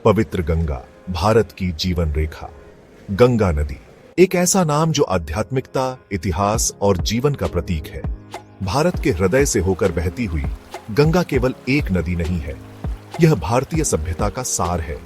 पवित्र गंगा, भारत की जीवन रेखा। गंगा नदी एक ऐसा नाम जो आध्यात्मिकता, इतिहास और जीवन का प्रतीक है। भारत के हृदय से होकर बहती हुई गंगा केवल एक नदी नहीं है, यह भारतीय सभ्यता का सार है।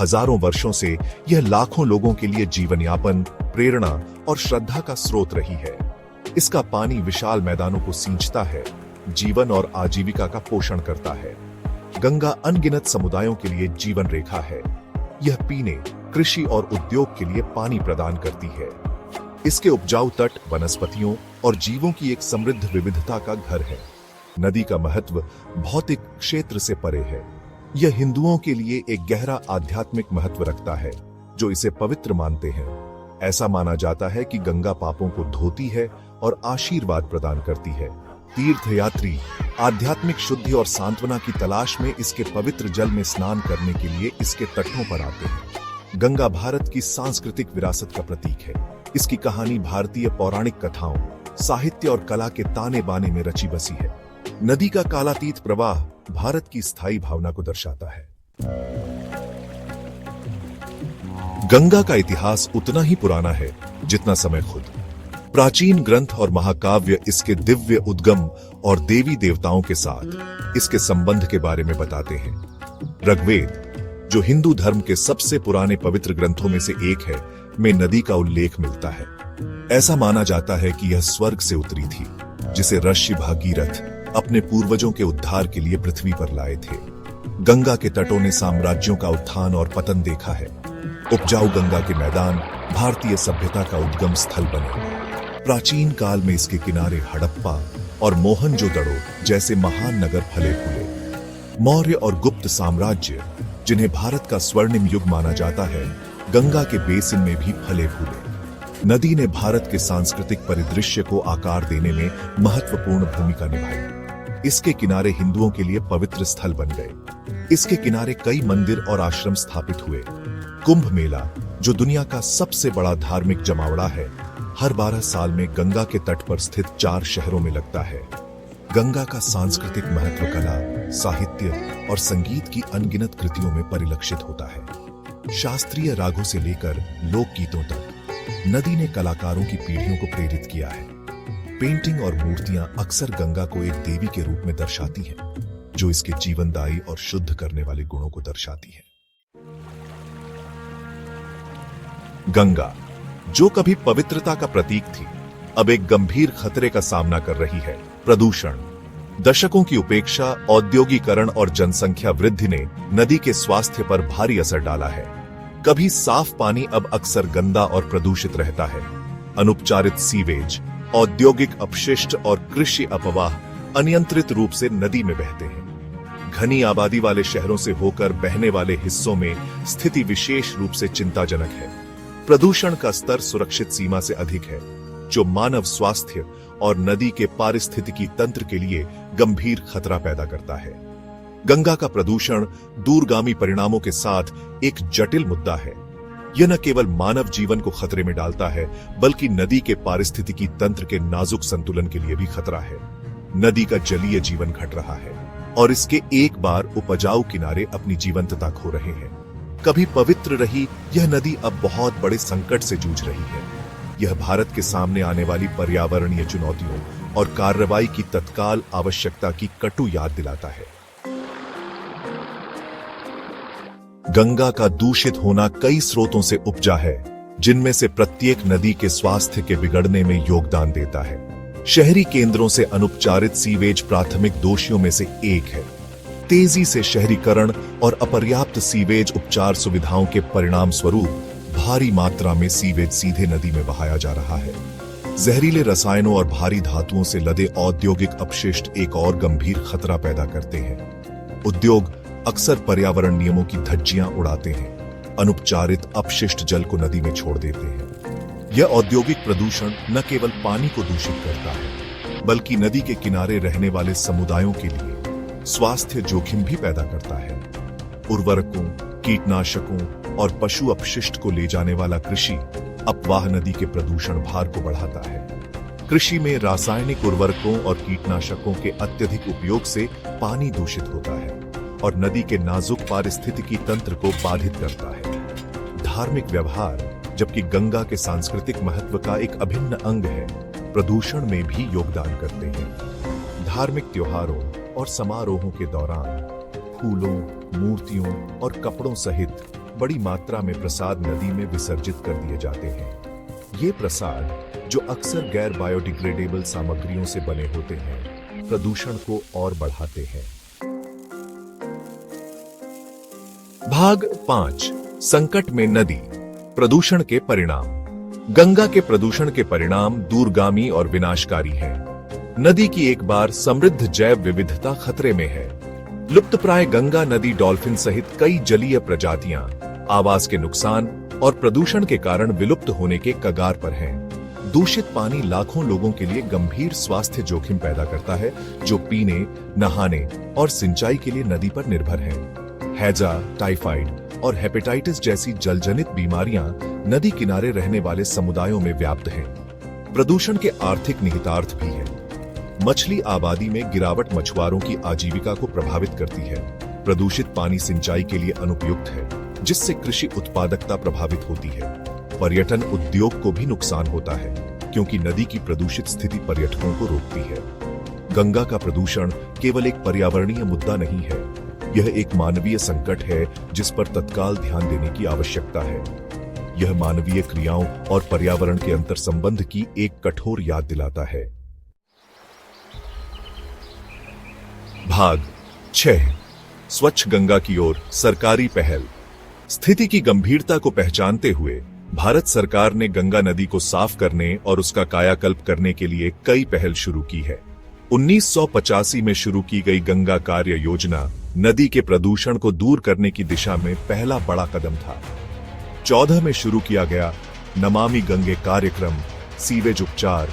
हजारों वर्षों से यह लाखों लोगों के लिए जीवन यापन, प्रेरणा और श्रद्धा का स्रोत रही है। इसका पानी विशाल मैदानों को सींचता है, जीवन और आजीविका का पोषण करता है। गंगा अनगिनत समुदायों के लिए जीवन रेखा है। यह पीने, कृषि और उद्योग के लिए पानी प्रदान करती है। इसके उपजाऊ तट वनस्पतियों और जीवों की एक समृद्ध विविधता का घर है। नदी का महत्व भौतिक क्षेत्र से परे है। यह हिंदुओं के लिए एक गहरा आध्यात्मिक महत्व रखता है, जो इसे पवित्र मानते हैं। ऐसा माना जाता है कि गंगा पापों को धोती है और आशीर्वाद प्रदान करती है। तीर्थयात्री आध्यात्मिक शुद्धि और सांत्वना की तलाश में इसके पवित्र जल में स्नान करने के लिए इसके तटों पर आते हैं। गंगा भारत की सांस्कृतिक विरासत का प्रतीक है। इसकी कहानी भारतीय पौराणिक कथाओं, साहित्य और कला के ताने बाने में रची बसी है। नदी का कालातीत प्रवाह भारत की स्थायी भावना को दर्शाता है। गंगा का इतिहास उतना ही पुराना है जितना समय खुद। प्राचीन ग्रंथ और महाकाव्य इसके दिव्य उद्गम और देवी देवताओं के साथ इसके संबंध के बारे में बताते हैं। ऋग्वेद, जो हिंदू धर्म के सबसे पुराने पवित्र ग्रंथों में से एक है, में नदी का उल्लेख मिलता है। ऐसा माना जाता है कि यह स्वर्ग से उतरी थी, जिसे ऋषि भागीरथ अपने पूर्वजों के उद्धार के लिए पृथ्वी पर लाए थे। गंगा के तटों ने साम्राज्यों का उत्थान और पतन देखा है। उपजाऊ गंगा के मैदान भारतीय सभ्यता का उद्गम स्थल बने। प्राचीन काल में इसके किनारे हड़प्पा और मोहनजोदड़ो जैसे महान नगर फले फूले। मौर्य और गुप्त साम्राज्य, जिन्हें भारत का स्वर्णिम युग माना जाता है, गंगा के बेसिन में भी फले फूले। नदी ने भारत के सांस्कृतिक परिदृश्य को आकार देने में महत्वपूर्ण भूमिका निभाई। इसके किनारे हिंदुओं के लिए पवित्र स्थल बन गए। इसके किनारे कई मंदिर और आश्रम स्थापित हुए। कुंभ मेला, जो दुनिया का सबसे बड़ा धार्मिक जमावड़ा है, हर 12 साल में गंगा के तट पर स्थित 4 शहरों में लगता है। गंगा का सांस्कृतिक महत्व कला, साहित्य और संगीत की अनगिनत कृतियों में परिलक्षित होता है। शास्त्रीय रागों से लेकर लोकगीतों तक नदी ने कलाकारों की पीढ़ियों को प्रेरित किया है। पेंटिंग और मूर्तियां अक्सर गंगा को एक देवी के रूप में दर्शाती हैं, जो इसके जीवनदायी और शुद्ध करने वाले गुणों को दर्शाती है। गंगा, जो कभी पवित्रता का प्रतीक थी, अब एक गंभीर खतरे का सामना कर रही है। प्रदूषण। दशकों की उपेक्षा, औद्योगिकरण और जनसंख्या वृद्धि ने नदी के स्वास्थ्य पर भारी असर डाला है। कभी साफ पानी अब अक्सर गंदा और प्रदूषित रहता है। अनुपचारित सीवेज, औद्योगिक अपशिष्ट और कृषि अपवाह अनियंत्रित रूप से नदी में बहते हैं। घनी आबादी वाले शहरों से होकर बहने वाले हिस्सों में स्थिति विशेष रूप से चिंताजनक है। प्रदूषण का स्तर सुरक्षित सीमा से अधिक है, जो मानव स्वास्थ्य और नदी के पारिस्थितिकी तंत्र के लिए गंभीर खतरा पैदा करता है। गंगा का प्रदूषण दूरगामी परिणामों के साथ एक जटिल मुद्दा है। यह न केवल मानव जीवन को खतरे में डालता है, बल्कि नदी के पारिस्थितिकी तंत्र के नाजुक संतुलन के लिए भी खतरा है। नदी का जलीय जीवन घट रहा है और इसके एक बार उपजाऊ किनारे अपनी जीवंतता खो रहे हैं। कभी पवित्र रही यह नदी अब बहुत बड़े संकट से जूझ रही है। यह भारत के सामने आने वाली पर्यावरणीय चुनौतियों और कार्रवाई की तत्काल आवश्यकता की कटु याद दिलाता है। गंगा का दूषित होना कई स्रोतों से उपजा है, जिनमें से प्रत्येक नदी के स्वास्थ्य के बिगड़ने में योगदान देता है। शहरी केंद्रों से अनुपचारित सीवेज प्राथमिक दोषियों में से एक है। तेजी से शहरीकरण और अपर्याप्त सीवेज उपचार सुविधाओं के परिणाम स्वरूप भारी मात्रा में सीवेज सीधे नदी में बहाया जा रहा है। जहरीले रसायनों और भारी धातुओं से लदे औद्योगिक अपशिष्ट एक और गंभीर खतरा पैदा करते हैं। उद्योग अक्सर पर्यावरण नियमों की धज्जियां उड़ाते हैं, अनुपचारित अपशिष्ट जल को नदी में छोड़ देते हैं। यह औद्योगिक प्रदूषण न केवल पानी को दूषित करता है, बल्कि नदी के किनारे रहने वाले समुदायों के लिए स्वास्थ्य जोखिम भी पैदा करता है। उर्वरकों, कीटनाशकों और पशु अपशिष्ट को ले जाने वाला कृषि अपवाह नदी के प्रदूषण भार को बढ़ाता है। कृषि में रासायनिक उर्वरकों और कीटनाशकों के अत्यधिक उपयोग से पानी दूषित होता है। और नदी के नाजुक पारिस्थितिकी तंत्र को बाधित करता है। धार्मिक व्यवहार, जबकि गंगा के सांस्कृतिक महत्व का एक अभिन्न अंग है, प्रदूषण में भी योगदान करते हैं। धार्मिक त्योहारों और समारोहों के दौरान फूलों, मूर्तियों और कपड़ों सहित बड़ी मात्रा में प्रसाद नदी में विसर्जित कर दिए जाते हैं। ये प्रसाद, जो अक्सर गैर बायोडिग्रेडेबल सामग्रियों से बने होते हैं, प्रदूषण को और बढ़ाते हैं। भाग 5, संकट में नदी, प्रदूषण के परिणाम। गंगा के प्रदूषण के परिणाम दूरगामी और विनाशकारी हैं। नदी की एक बार समृद्ध जैव विविधता खतरे में है। लुप्तप्राय गंगा नदी डॉल्फिन सहित कई जलीय प्रजातियां आवास के नुकसान और प्रदूषण के कारण विलुप्त होने के कगार पर हैं। दूषित पानी लाखों लोगों के लिए गंभीर स्वास्थ्य जोखिम पैदा करता है, जो पीने, नहाने और सिंचाई के लिए नदी पर निर्भर हैं। हैजा, टाइफाइड और हेपेटाइटिस जैसी जलजनित बीमारियां नदी किनारे रहने वाले समुदायों में व्याप्त हैं। प्रदूषण के आर्थिक निहितार्थ भी हैं। मछली आबादी में गिरावट मछुआरों की आजीविका को प्रभावित करती है। प्रदूषित पानी सिंचाई के लिए अनुपयुक्त है, जिससे कृषि उत्पादकता प्रभावित होती है। पर्यटन उद्योग को भी नुकसान होता है, क्योंकि नदी की प्रदूषित स्थिति पर्यटकों को रोकती है। गंगा का प्रदूषण केवल एक पर्यावरणीय मुद्दा नहीं है, यह एक मानवीय संकट है जिस पर तत्काल ध्यान देने की आवश्यकता है। यह मानवीय क्रियाओं और पर्यावरण के अंतर संबंध की एक कठोर याद दिलाता है। भाग 6, स्वच्छ गंगा की ओर सरकारी पहल। स्थिति की गंभीरता को पहचानते हुए भारत सरकार ने गंगा नदी को साफ करने और उसका कायाकल्प करने के लिए कई पहल शुरू की है। 1985 में शुरू की गई गंगा कार्य योजना नदी के प्रदूषण को दूर करने की दिशा में पहला बड़ा कदम था। 14 में शुरू किया गया नमामि गंगे कार्यक्रम सीवेज उपचार,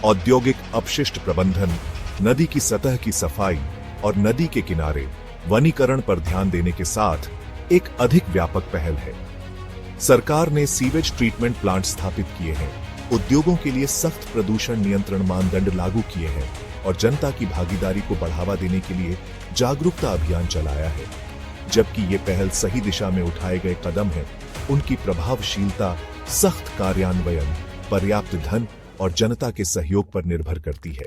औद्योगिक अपशिष्ट प्रबंधन, नदी की सतह की सफाई और नदी के किनारे वनीकरण पर ध्यान देने के साथ एक अधिक व्यापक पहल है। सरकार ने सीवेज ट्रीटमेंट प्लांट स्थापित किए हैं, उद्योगों के लिए सख्त प्रदूषण नियंत्रण मानदंड लागू किए हैं और जनता की भागीदारी को बढ़ावा देने के लिए जागरूकता अभियान चलाया है। जबकि ये पहल सही दिशा में उठाए गए कदम हैं, उनकी प्रभावशीलता सख्त कार्यान्वयन, पर्याप्त धन और जनता के सहयोग पर निर्भर करती है।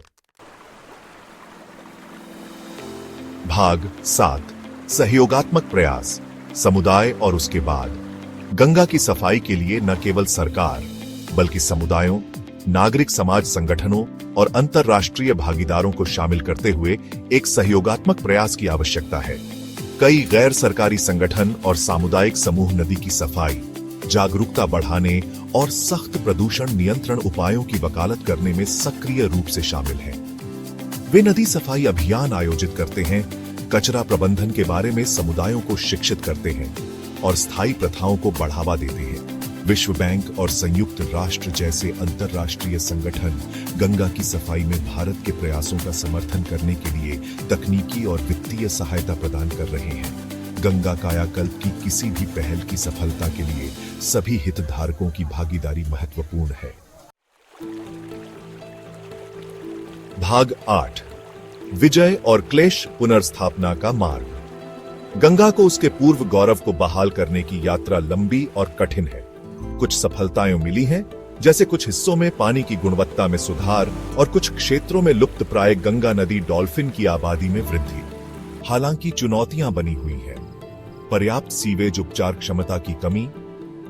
भाग 7, सहयोगात्मक प्रयास, समुदाय और उसके बाद। गंगा की सफाई के लिए न केवल सरकार, बल्कि समुदायों, नागरिक समाज संगठनों और अंतर्राष्ट्रीय भागीदारों को शामिल करते हुए एक सहयोगात्मक प्रयास की आवश्यकता है। कई गैर सरकारी संगठन और सामुदायिक समूह नदी की सफाई, जागरूकता बढ़ाने और सख्त प्रदूषण नियंत्रण उपायों की वकालत करने में सक्रिय रूप से शामिल हैं। वे नदी सफाई अभियान आयोजित करते हैं, कचरा प्रबंधन के बारे में समुदायों को शिक्षित करते हैं और स्थायी प्रथाओं को बढ़ावा देते हैं। विश्व बैंक और संयुक्त राष्ट्र जैसे अंतर्राष्ट्रीय संगठन गंगा की सफाई में भारत के प्रयासों का समर्थन करने के लिए तकनीकी और वित्तीय सहायता प्रदान कर रहे हैं। गंगा कायाकल्प की किसी भी पहल की सफलता के लिए सभी हितधारकों की भागीदारी महत्वपूर्ण है। भाग 8, विजय और क्लेश पुनर्स्थापना का मार्ग। गंगा को उसके पूर्व गौरव को बहाल करने की यात्रा लंबी और कठिन है। कुछ सफलताएं मिली हैं, जैसे कुछ हिस्सों में पानी की गुणवत्ता में सुधार और कुछ क्षेत्रों में लुप्तप्राय गंगा नदी डॉल्फिन की आबादी में वृद्धि। हालांकि चुनौतियां बनी हुई हैं। पर्याप्त सीवेज उपचार क्षमता की कमी,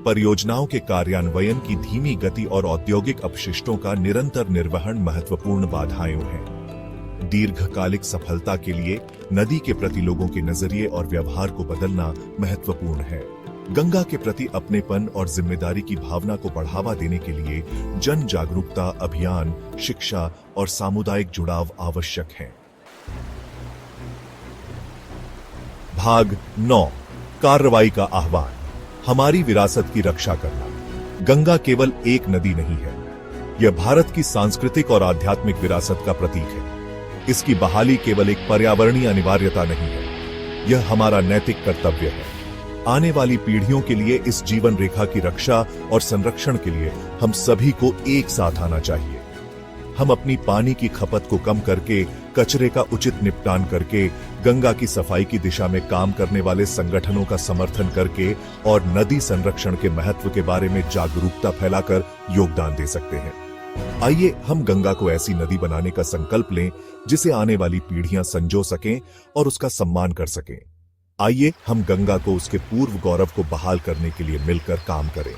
परियोजनाओं के कार्यान्वयन की धीमी गति और औद्योगिक अपशिष्टों का निरंतर निर्वहन महत्वपूर्ण बाधाएं हैं। दीर्घकालिक सफलता के लिए नदी के प्रति लोगों के नजरिए और व्यवहार को बदलना महत्वपूर्ण है। गंगा के प्रति अपनेपन और जिम्मेदारी की भावना को बढ़ावा देने के लिए जन जागरूकता अभियान, शिक्षा और सामुदायिक जुड़ाव आवश्यक है। भाग 9, कार्रवाई का आह्वान, हमारी विरासत की रक्षा करना। गंगा केवल एक नदी नहीं है, यह भारत की सांस्कृतिक और आध्यात्मिक विरासत का प्रतीक है। इसकी बहाली केवल एक पर्यावरणीय अनिवार्यता नहीं है, यह हमारा नैतिक कर्तव्य है। आने वाली पीढ़ियों के लिए इस जीवन रेखा की रक्षा और संरक्षण के लिए हम सभी को एक साथ आना चाहिए। हम अपनी पानी की खपत को कम करके कचरे का उचित निपटान करके, गंगा की सफाई की दिशा में काम करने वाले संगठनों का समर्थन करके और नदी संरक्षण के महत्व के बारे में जागरूकता फैलाकर योगदान दे सकते हैं। आइए हम गंगा को ऐसी नदी बनाने का संकल्प लें जिसे आने वाली पीढ़ियां संजो सकें और उसका सम्मान कर सकें। आइए हम गंगा को उसके पूर्व गौरव को बहाल करने के लिए मिलकर काम करें।